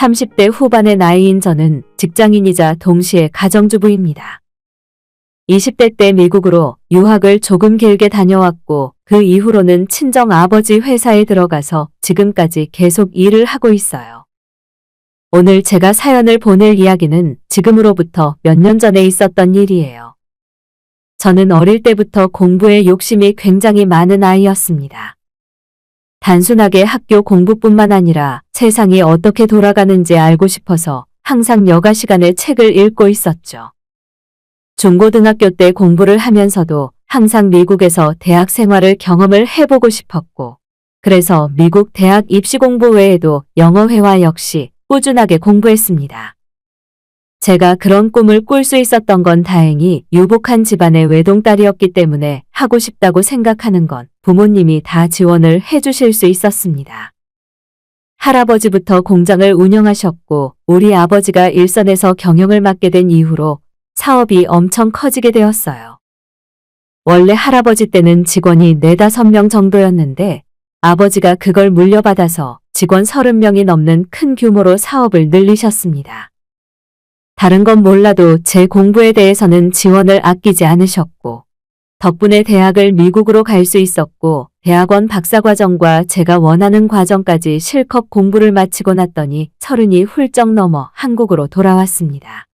30대 후반의 나이인 저는 직장인이자 동시에 가정주부입니다. 20대 때 미국으로 유학을 조금 길게 다녀왔고 그 이후로는 친정 아버지 회사에 들어가서 지금까지 계속 일을 하고 있어요. 오늘 제가 사연을 보낼 이야기는 지금으로부터 몇 년 전에 있었던 일이에요. 저는 어릴 때부터 공부에 욕심이 굉장히 많은 아이였습니다. 단순하게 학교 공부뿐만 아니라 세상이 어떻게 돌아가는지 알고 싶어서 항상 여가 시간에 책을 읽고 있었죠. 중고등학교 때 공부를 하면서도 항상 미국에서 대학 생활을 경험을 해보고 싶었고, 그래서 미국 대학 입시 공부 외에도 영어회화 역시 꾸준하게 공부했습니다. 제가 그런 꿈을 꿀 수 있었던 건 다행히 유복한 집안의 외동딸이었기 때문에 하고 싶다고 생각하는 건 부모님이 다 지원을 해주실 수 있었습니다. 할아버지부터 공장을 운영하셨고 우리 아버지가 일선에서 경영을 맡게 된 이후로 사업이 엄청 커지게 되었어요. 원래 할아버지 때는 직원이 4, 5명 정도였는데 아버지가 그걸 물려받아서 직원 30명이 넘는 큰 규모로 사업을 늘리셨습니다. 다른 건 몰라도 제 공부에 대해서는 지원을 아끼지 않으셨고 덕분에 대학을 미국으로 갈 수 있었고 대학원 박사과정과 제가 원하는 과정까지 실컷 공부를 마치고 났더니 30이 훌쩍 넘어 한국으로 돌아왔습니다.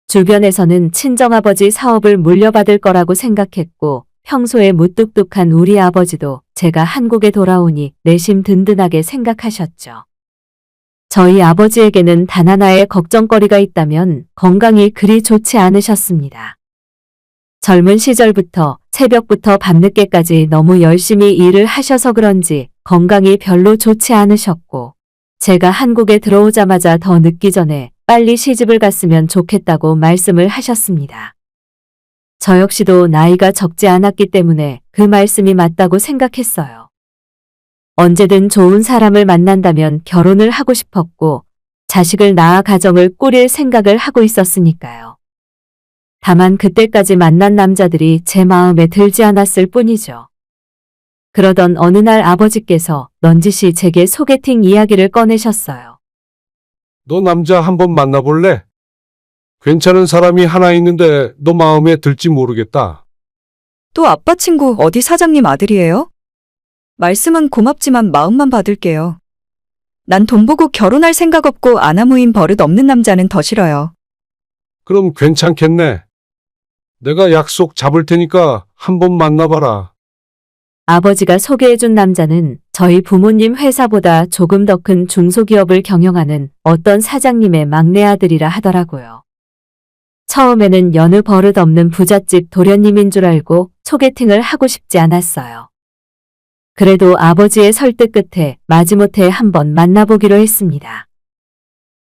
주변에서는 친정아버지 사업을 물려받을 거라고 생각했고 평소에 무뚝뚝한 우리 아버지도 제가 한국에 돌아오니 내심 든든하게 생각하셨죠. 저희 아버지에게는 단 하나의 걱정거리가 있다면 건강이 그리 좋지 않으셨습니다. 젊은 시절부터 새벽부터 밤늦게까지 너무 열심히 일을 하셔서 그런지 건강이 별로 좋지 않으셨고 제가 한국에 들어오자마자 더 늦기 전에 빨리 시집을 갔으면 좋겠다고 말씀을 하셨습니다. 저 역시도 나이가 적지 않았기 때문에 그 말씀이 맞다고 생각했어요. 언제든 좋은 사람을 만난다면 결혼을 하고 싶었고 자식을 낳아 가정을 꾸릴 생각을 하고 있었으니까요. 다만 그때까지 만난 남자들이 제 마음에 들지 않았을 뿐이죠. 그러던 어느 날 아버지께서 넌지시 제게 소개팅 이야기를 꺼내셨어요. 너 남자 한번 만나볼래? 괜찮은 사람이 하나 있는데 너 마음에 들지 모르겠다. 또 아빠 친구 어디 사장님 아들이에요? 말씀은 고맙지만 마음만 받을게요. 난 돈 보고 결혼할 생각 없고 아나무인 버릇 없는 남자는 더 싫어요. 그럼 괜찮겠네. 내가 약속 잡을 테니까 한번 만나봐라. 아버지가 소개해준 남자는 저희 부모님 회사보다 조금 더 큰 중소기업을 경영하는 어떤 사장님의 막내 아들이라 하더라고요. 처음에는 여느 버릇 없는 부잣집 도련님인 줄 알고 소개팅을 하고 싶지 않았어요. 그래도 아버지의 설득 끝에 마지못해 한번 만나보기로 했습니다.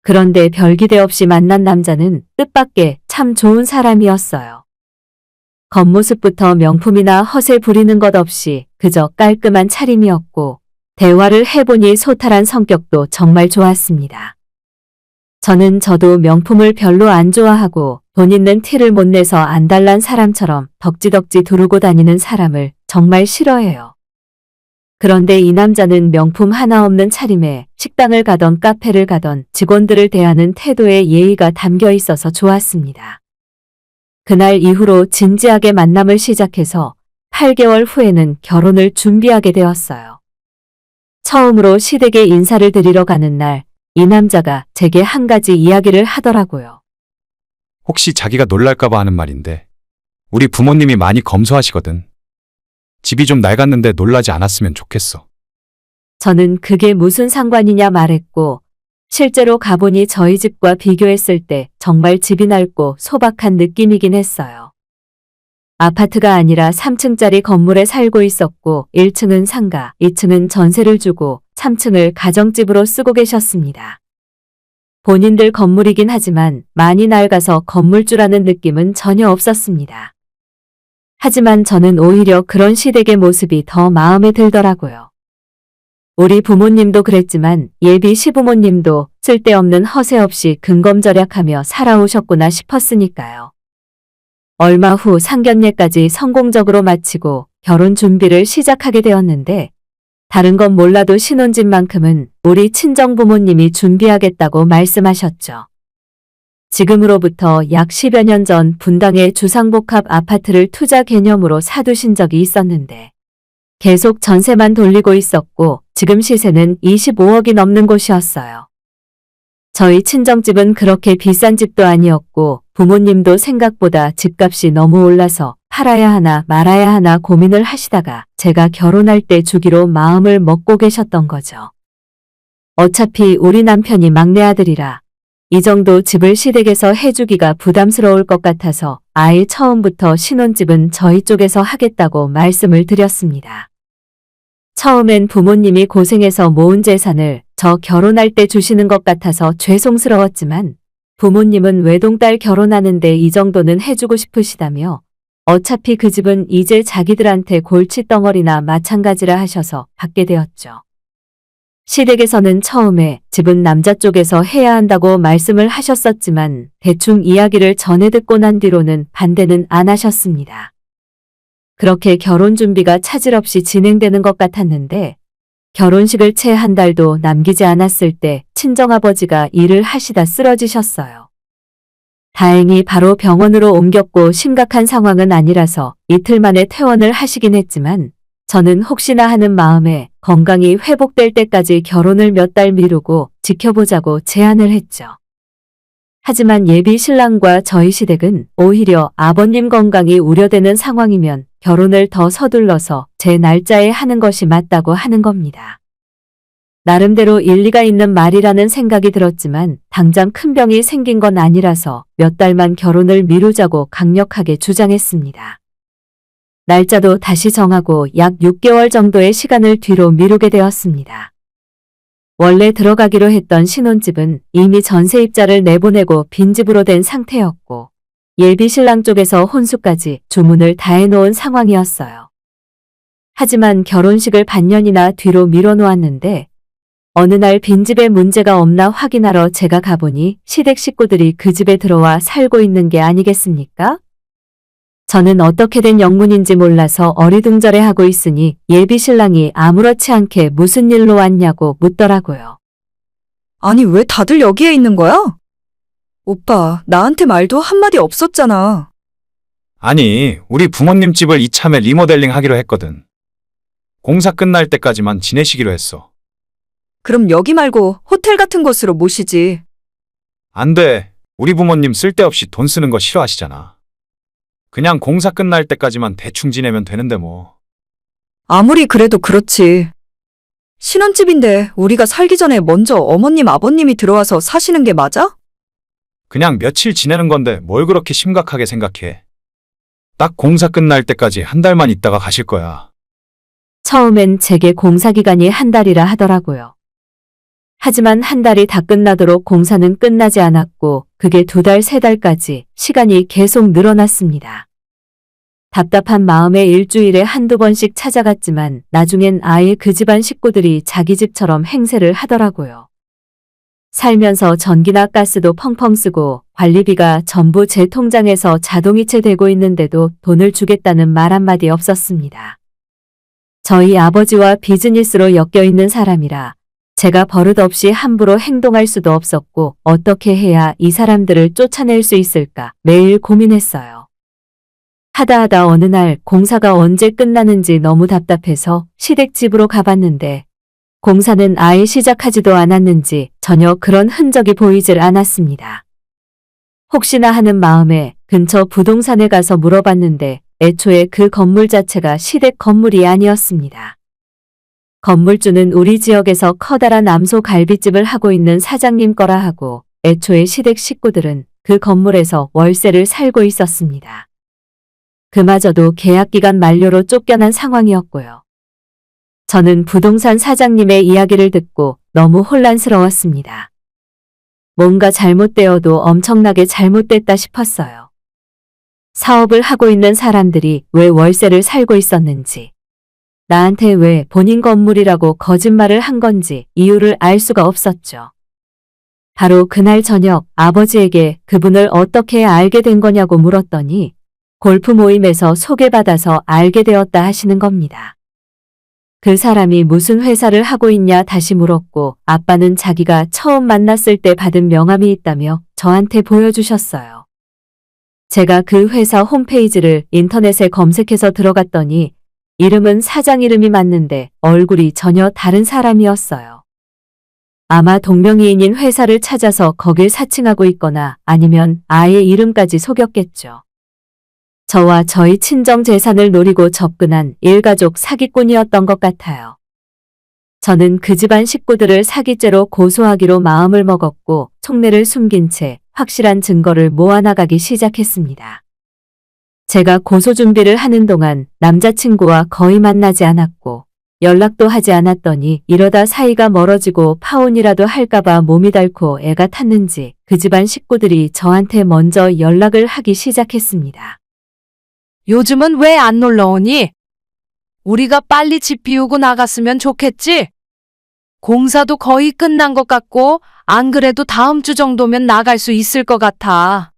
그런데 별기대 없이 만난 남자는 뜻밖의 참 좋은 사람이었어요. 겉모습부터 명품이나 허세 부리는 것 없이 그저 깔끔한 차림이었고 대화를 해보니 소탈한 성격도 정말 좋았습니다. 저도 명품을 별로 안 좋아하고 돈 있는 티를 못 내서 안달난 사람처럼 덕지덕지 두르고 다니는 사람을 정말 싫어해요. 그런데 이 남자는 명품 하나 없는 차림에 식당을 가던 카페를 가던 직원들을 대하는 태도에 예의가 담겨 있어서 좋았습니다. 그날 이후로 진지하게 만남을 시작해서 8개월 후에는 결혼을 준비하게 되었어요. 처음으로 시댁에 인사를 드리러 가는 날, 이 남자가 제게 한 가지 이야기를 하더라고요. 혹시 자기가 놀랄까봐 하는 말인데 우리 부모님이 많이 검소하시거든. 집이 좀 낡았는데 놀라지 않았으면 좋겠어. 저는 그게 무슨 상관이냐 말했고 실제로 가보니 저희 집과 비교했을 때 정말 집이 낡고 소박한 느낌이긴 했어요. 아파트가 아니라 3층짜리 건물에 살고 있었고 1층은 상가, 2층은 전세를 주고 3층을 가정집으로 쓰고 계셨습니다. 본인들 건물이긴 하지만 많이 낡아서 건물주라는 느낌은 전혀 없었습니다. 하지만 저는 오히려 그런 시댁의 모습이 더 마음에 들더라고요. 우리 부모님도 그랬지만 예비 시부모님도 쓸데없는 허세 없이 근검절약하며 살아오셨구나 싶었으니까요. 얼마 후 상견례까지 성공적으로 마치고 결혼 준비를 시작하게 되었는데 다른 건 몰라도 신혼집만큼은 우리 친정부모님이 준비하겠다고 말씀하셨죠. 지금으로부터 약 10여 년 전 분당에 주상복합 아파트를 투자 개념으로 사두신 적이 있었는데 계속 전세만 돌리고 있었고 지금 시세는 25억이 넘는 곳이었어요. 저희 친정집은 그렇게 비싼 집도 아니었고 부모님도 생각보다 집값이 너무 올라서 팔아야 하나 말아야 하나 고민을 하시다가 제가 결혼할 때 주기로 마음을 먹고 계셨던 거죠. 어차피 우리 남편이 막내 아들이라 이 정도 집을 시댁에서 해주기가 부담스러울 것 같아서 아예 처음부터 신혼집은 저희 쪽에서 하겠다고 말씀을 드렸습니다. 처음엔 부모님이 고생해서 모은 재산을 저 결혼할 때 주시는 것 같아서 죄송스러웠지만 부모님은 외동딸 결혼하는데 이 정도는 해주고 싶으시다며 어차피 그 집은 이제 자기들한테 골칫덩어리나 마찬가지라 하셔서 받게 되었죠. 시댁에서는 처음에 집은 남자 쪽에서 해야 한다고 말씀을 하셨었지만 대충 이야기를 전해 듣고 난 뒤로는 반대는 안 하셨습니다. 그렇게 결혼 준비가 차질 없이 진행되는 것 같았는데 결혼식을 채 한 달도 남기지 않았을 때 친정아버지가 일을 하시다 쓰러지셨어요. 다행히 바로 병원으로 옮겼고 심각한 상황은 아니라서 이틀 만에 퇴원을 하시긴 했지만 저는 혹시나 하는 마음에 건강이 회복될 때까지 결혼을 몇 달 미루고 지켜보자고 제안을 했죠. 하지만 예비 신랑과 저희 시댁은 오히려 아버님 건강이 우려되는 상황이면 결혼을 더 서둘러서 제 날짜에 하는 것이 맞다고 하는 겁니다. 나름대로 일리가 있는 말이라는 생각이 들었지만 당장 큰 병이 생긴 건 아니라서 몇 달만 결혼을 미루자고 강력하게 주장했습니다. 날짜도 다시 정하고 약 6개월 정도의 시간을 뒤로 미루게 되었습니다. 원래 들어가기로 했던 신혼집은 이미 전세입자를 내보내고 빈집으로 된 상태였고 예비 신랑 쪽에서 혼수까지 주문을 다 해놓은 상황이었어요. 하지만 결혼식을 반년이나 뒤로 미뤄놓았는데 어느 날 빈집에 문제가 없나 확인하러 제가 가보니 시댁 식구들이 그 집에 들어와 살고 있는 게 아니겠습니까? 저는 어떻게 된 영문인지 몰라서 어리둥절해하고 있으니 예비 신랑이 아무렇지 않게 무슨 일로 왔냐고 묻더라고요. 아니, 왜 다들 여기에 있는 거야? 오빠, 나한테 말도 한마디 없었잖아. 아니, 우리 부모님 집을 이참에 리모델링 하기로 했거든. 공사 끝날 때까지만 지내시기로 했어. 그럼 여기 말고 호텔 같은 곳으로 모시지. 안 돼. 우리 부모님 쓸데없이 돈 쓰는 거 싫어하시잖아. 그냥 공사 끝날 때까지만 대충 지내면 되는데 뭐. 아무리 그래도 그렇지. 신혼집인데 우리가 살기 전에 먼저 어머님, 아버님이 들어와서 사시는 게 맞아? 그냥 며칠 지내는 건데 뭘 그렇게 심각하게 생각해. 딱 공사 끝날 때까지 한 달만 있다가 가실 거야. 처음엔 제게 공사 기간이 한 달이라 하더라고요. 하지만 한 달이 다 끝나도록 공사는 끝나지 않았고 그게 2달, 3달까지 시간이 계속 늘어났습니다. 답답한 마음에 일주일에 한두 번씩 찾아갔지만 나중엔 아예 그 집안 식구들이 자기 집처럼 행세를 하더라고요. 살면서 전기나 가스도 펑펑 쓰고 관리비가 전부 제 통장에서 자동이체 되고 있는데도 돈을 주겠다는 말 한마디 없었습니다. 저희 아버지와 비즈니스로 엮여있는 사람이라 제가 버릇없이 함부로 행동할 수도 없었고 어떻게 해야 이 사람들을 쫓아낼 수 있을까 매일 고민했어요. 하다 어느 날 공사가 언제 끝나는지 너무 답답해서 시댁 집으로 가봤는데 공사는 아예 시작하지도 않았는지 전혀 그런 흔적이 보이질 않았습니다. 혹시나 하는 마음에 근처 부동산에 가서 물어봤는데 애초에 그 건물 자체가 시댁 건물이 아니었습니다. 건물주는 우리 지역에서 커다란 암소 갈비집을 하고 있는 사장님 거라 하고 애초에 시댁 식구들은 그 건물에서 월세를 살고 있었습니다. 그마저도 계약기간 만료로 쫓겨난 상황이었고요. 저는 부동산 사장님의 이야기를 듣고 너무 혼란스러웠습니다. 뭔가 잘못되어도 엄청나게 잘못됐다 싶었어요. 사업을 하고 있는 사람들이 왜 월세를 살고 있었는지, 나한테 왜 본인 건물이라고 거짓말을 한 건지 이유를 알 수가 없었죠. 바로 그날 저녁 아버지에게 그분을 어떻게 알게 된 거냐고 물었더니 골프 모임에서 소개받아서 알게 되었다 하시는 겁니다. 그 사람이 무슨 회사를 하고 있냐 다시 물었고 아빠는 자기가 처음 만났을 때 받은 명함이 있다며 저한테 보여주셨어요. 제가 그 회사 홈페이지를 인터넷에 검색해서 들어갔더니 이름은 사장 이름이 맞는데 얼굴이 전혀 다른 사람이었어요. 아마 동명이인인 회사를 찾아서 거길 사칭하고 있거나 아니면 아예 이름까지 속였겠죠. 저와 저희 친정 재산을 노리고 접근한 일가족 사기꾼이었던 것 같아요. 저는 그 집안 식구들을 사기죄로 고소하기로 마음을 먹었고 속내를 숨긴 채 확실한 증거를 모아나가기 시작했습니다. 제가 고소 준비를 하는 동안 남자친구와 거의 만나지 않았고 연락도 하지 않았더니 이러다 사이가 멀어지고 파혼이라도 할까봐 몸이 닳고 애가 탔는지 그 집안 식구들이 저한테 먼저 연락을 하기 시작했습니다. 요즘은 왜 안 놀러 오니? 우리가 빨리 집 비우고 나갔으면 좋겠지? 공사도 거의 끝난 것 같고 안 그래도 다음 주 정도면 나갈 수 있을 것 같아.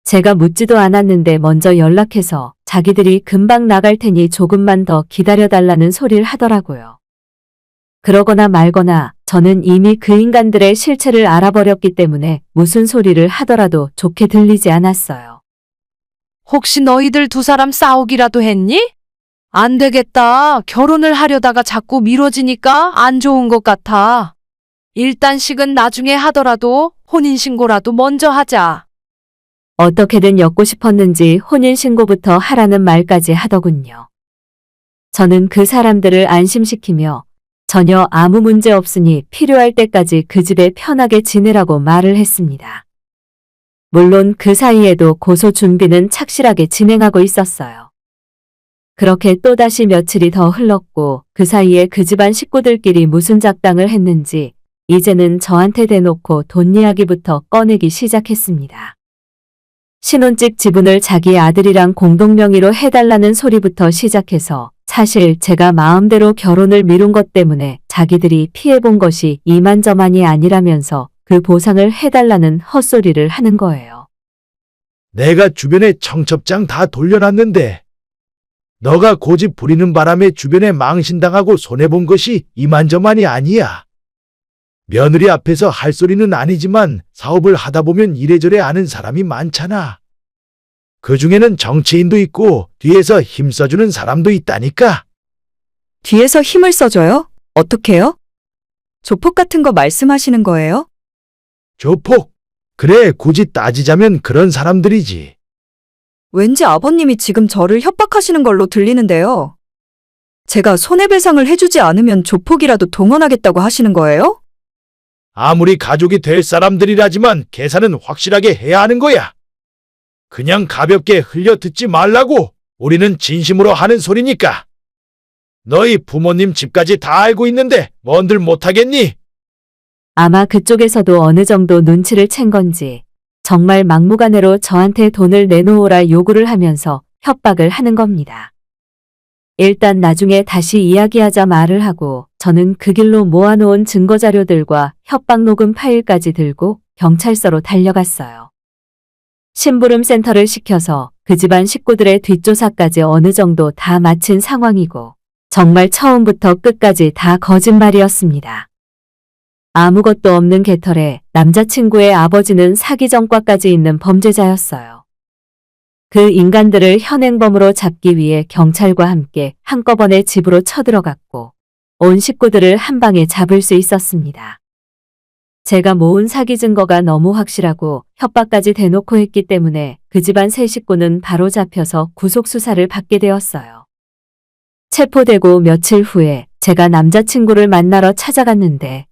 제가 묻지도 않았는데 먼저 연락해서 자기들이 금방 나갈 테니 조금만 더 기다려달라는 소리를 하더라고요. 그러거나 말거나 저는 이미 그 인간들의 실체를 알아버렸기 때문에 무슨 소리를 하더라도 좋게 들리지 않았어요. 혹시 너희들 두 사람 싸우기라도 했니? 안 되겠다. 결혼을 하려다가 자꾸 미뤄지니까 안 좋은 것 같아. 일단식은 나중에 하더라도 혼인신고라도 먼저 하자. 어떻게든 엮고 싶었는지 혼인신고부터 하라는 말까지 하더군요. 저는 그 사람들을 안심시키며 전혀 아무 문제 없으니 필요할 때까지 그 집에 편하게 지내라고 말을 했습니다. 물론 그 사이에도 고소 준비는 착실하게 진행하고 있었어요. 그렇게 또다시 며칠이 더 흘렀고 그 사이에 그 집안 식구들끼리 무슨 작당을 했는지 이제는 저한테 대놓고 돈 이야기부터 꺼내기 시작했습니다. 신혼집 지분을 자기 아들이랑 공동명의로 해달라는 소리부터 시작해서 사실 제가 마음대로 결혼을 미룬 것 때문에 자기들이 피해본 것이 이만저만이 아니라면서 그 보상을 해달라는 헛소리를 하는 거예요. 내가 주변에 청첩장 다 돌려놨는데 너가 고집 부리는 바람에 주변에 망신당하고 손해본 것이 이만저만이 아니야. 며느리 앞에서 할 소리는 아니지만 사업을 하다 보면 이래저래 아는 사람이 많잖아. 그 중에는 정치인도 있고 뒤에서 힘써주는 사람도 있다니까. 뒤에서 힘을 써줘요? 어떻게요? 조폭 같은 거 말씀하시는 거예요? 조폭. 그래, 굳이 따지자면 그런 사람들이지. 왠지 아버님이 지금 저를 협박하시는 걸로 들리는데요. 제가 손해배상을 해주지 않으면 조폭이라도 동원하겠다고 하시는 거예요? 아무리 가족이 될 사람들이라지만 계산은 확실하게 해야 하는 거야. 그냥 가볍게 흘려 듣지 말라고. 우리는 진심으로 하는 소리니까. 너희 부모님 집까지 다 알고 있는데 뭔들 못하겠니? 아마 그쪽에서도 어느 정도 눈치를 챈 건지 정말 막무가내로 저한테 돈을 내놓으라 요구를 하면서 협박을 하는 겁니다. 일단 나중에 다시 이야기하자 말을 하고 저는 그 길로 모아놓은 증거자료들과 협박 녹음 파일까지 들고 경찰서로 달려갔어요. 심부름 센터를 시켜서 그 집안 식구들의 뒷조사까지 어느 정도 다 마친 상황이고 정말 처음부터 끝까지 다 거짓말이었습니다. 아무것도 없는 개털에 남자친구의 아버지는 사기 전과까지 있는 범죄자였어요. 그 인간들을 현행범으로 잡기 위해 경찰과 함께 한꺼번에 집으로 쳐들어갔고 온 식구들을 한 방에 잡을 수 있었습니다. 제가 모은 사기 증거가 너무 확실하고 협박까지 대놓고 했기 때문에 그 집안 세 식구는 바로 잡혀서 구속수사를 받게 되었어요. 체포되고 며칠 후에 제가 남자친구를 만나러 찾아갔는데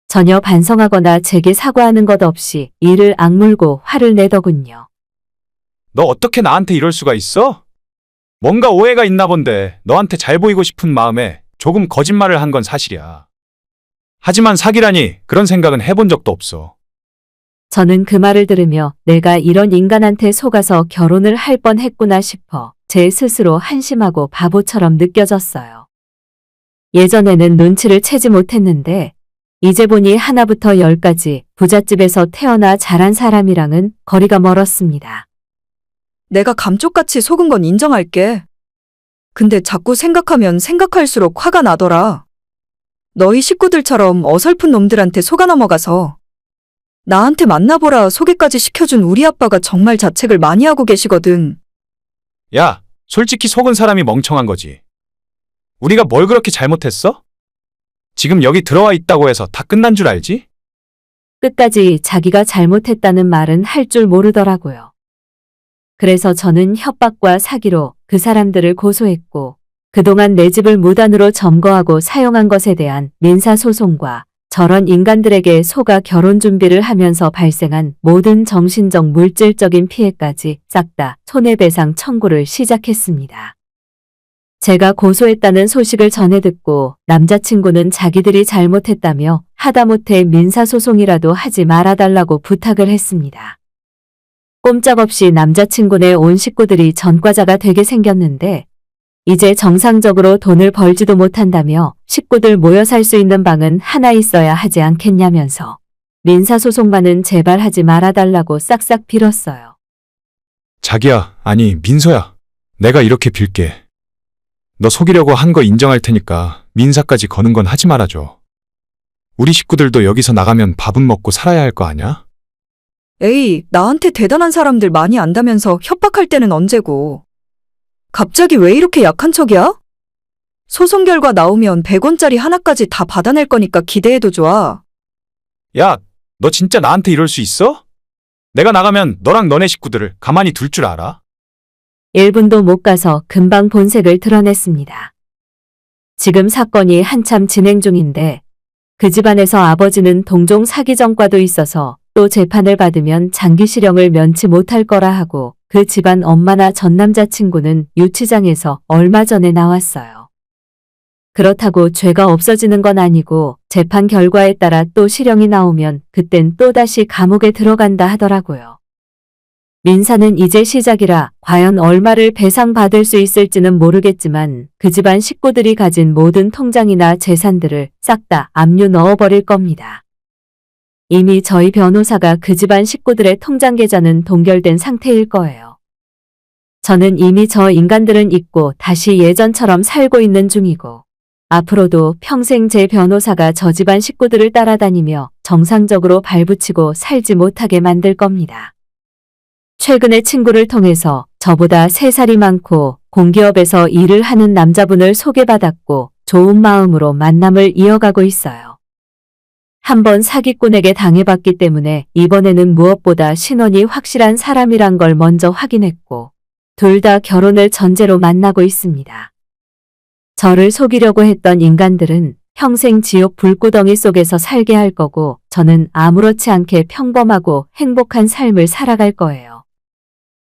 전혀 반성하거나 제게 사과하는 것 없이 이를 악물고 화를 내더군요. 너 어떻게 나한테 이럴 수가 있어? 뭔가 오해가 있나 본데 너한테 잘 보이고 싶은 마음에 조금 거짓말을 한 건 사실이야. 하지만 사기라니 그런 생각은 해본 적도 없어. 저는 그 말을 들으며 내가 이런 인간한테 속아서 결혼을 할 뻔했구나 싶어 제 스스로 한심하고 바보처럼 느껴졌어요. 예전에는 눈치를 채지 못했는데 이제 보니 하나부터 열까지 부잣집에서 태어나 자란 사람이랑은 거리가 멀었습니다. 내가 감쪽같이 속은 건 인정할게. 근데 자꾸 생각하면 생각할수록 화가 나더라. 너희 식구들처럼 어설픈 놈들한테 속아 넘어가서 나한테 만나보라 소개까지 시켜준 우리 아빠가 정말 자책을 많이 하고 계시거든. 야, 솔직히 속은 사람이 멍청한 거지. 우리가 뭘 그렇게 잘못했어? 지금 여기 들어와 있다고 해서 다 끝난 줄 알지? 끝까지 자기가 잘못했다는 말은 할 줄 모르더라고요. 그래서 저는 협박과 사기로 그 사람들을 고소했고, 그동안 내 집을 무단으로 점거하고 사용한 것에 대한 민사소송과 저런 인간들에게 속아 결혼 준비를 하면서 발생한 모든 정신적 물질적인 피해까지 싹 다 손해배상 청구를 시작했습니다. 제가 고소했다는 소식을 전해 듣고 남자친구는 자기들이 잘못했다며 하다못해 민사소송이라도 하지 말아달라고 부탁을 했습니다. 꼼짝없이 남자친구네 온 식구들이 전과자가 되게 생겼는데 이제 정상적으로 돈을 벌지도 못한다며 식구들 모여 살 수 있는 방은 하나 있어야 하지 않겠냐면서 민사소송만은 제발 하지 말아달라고 싹싹 빌었어요. 자기야, 아니 민서야. 내가 이렇게 빌게. 너 속이려고 한 거 인정할 테니까 민사까지 거는 건 하지 말아줘. 우리 식구들도 여기서 나가면 밥은 먹고 살아야 할 거 아냐? 에이, 나한테 대단한 사람들 많이 안다면서 협박할 때는 언제고. 갑자기 왜 이렇게 약한 척이야? 소송 결과 나오면 100원짜리 하나까지 다 받아낼 거니까 기대해도 좋아. 야, 너 진짜 나한테 이럴 수 있어? 내가 나가면 너랑 너네 식구들을 가만히 둘 줄 알아? 1분도 못 가서 금방 본색을 드러냈습니다. 지금 사건이 한참 진행 중인데 그 집안에서 아버지는 동종 사기 전과도 있어서 또 재판을 받으면 장기실형을 면치 못할 거라 하고 그 집안 엄마나 전 남자친구는 유치장에서 얼마 전에 나왔어요. 그렇다고 죄가 없어지는 건 아니고 재판 결과에 따라 또 실형이 나오면 그땐 또다시 감옥에 들어간다 하더라고요. 민사는 이제 시작이라 과연 얼마를 배상받을 수 있을지는 모르겠지만 그 집안 식구들이 가진 모든 통장이나 재산들을 싹 다 압류 넣어버릴 겁니다. 이미 저희 변호사가 그 집안 식구들의 통장 계좌는 동결된 상태일 거예요. 저는 이미 저 인간들은 잊고 다시 예전처럼 살고 있는 중이고 앞으로도 평생 제 변호사가 저 집안 식구들을 따라다니며 정상적으로 발붙이고 살지 못하게 만들 겁니다. 최근에 친구를 통해서 저보다 3살이 많고 공기업에서 일을 하는 남자분을 소개받았고 좋은 마음으로 만남을 이어가고 있어요. 한번 사기꾼에게 당해봤기 때문에 이번에는 무엇보다 신원이 확실한 사람이란 걸 먼저 확인했고 둘 다 결혼을 전제로 만나고 있습니다. 저를 속이려고 했던 인간들은 평생 지옥 불구덩이 속에서 살게 할 거고 저는 아무렇지 않게 평범하고 행복한 삶을 살아갈 거예요.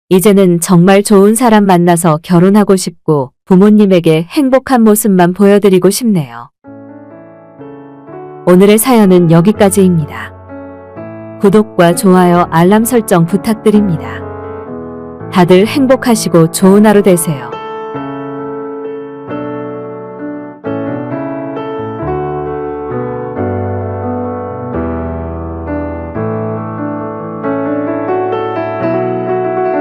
이제는 정말 좋은 사람 만나서 결혼하고 싶고 부모님에게 행복한 모습만 보여드리고 싶네요. 오늘의 사연은 여기까지입니다. 구독과 좋아요, 알람 설정 부탁드립니다. 다들 행복하시고 좋은 하루 되세요.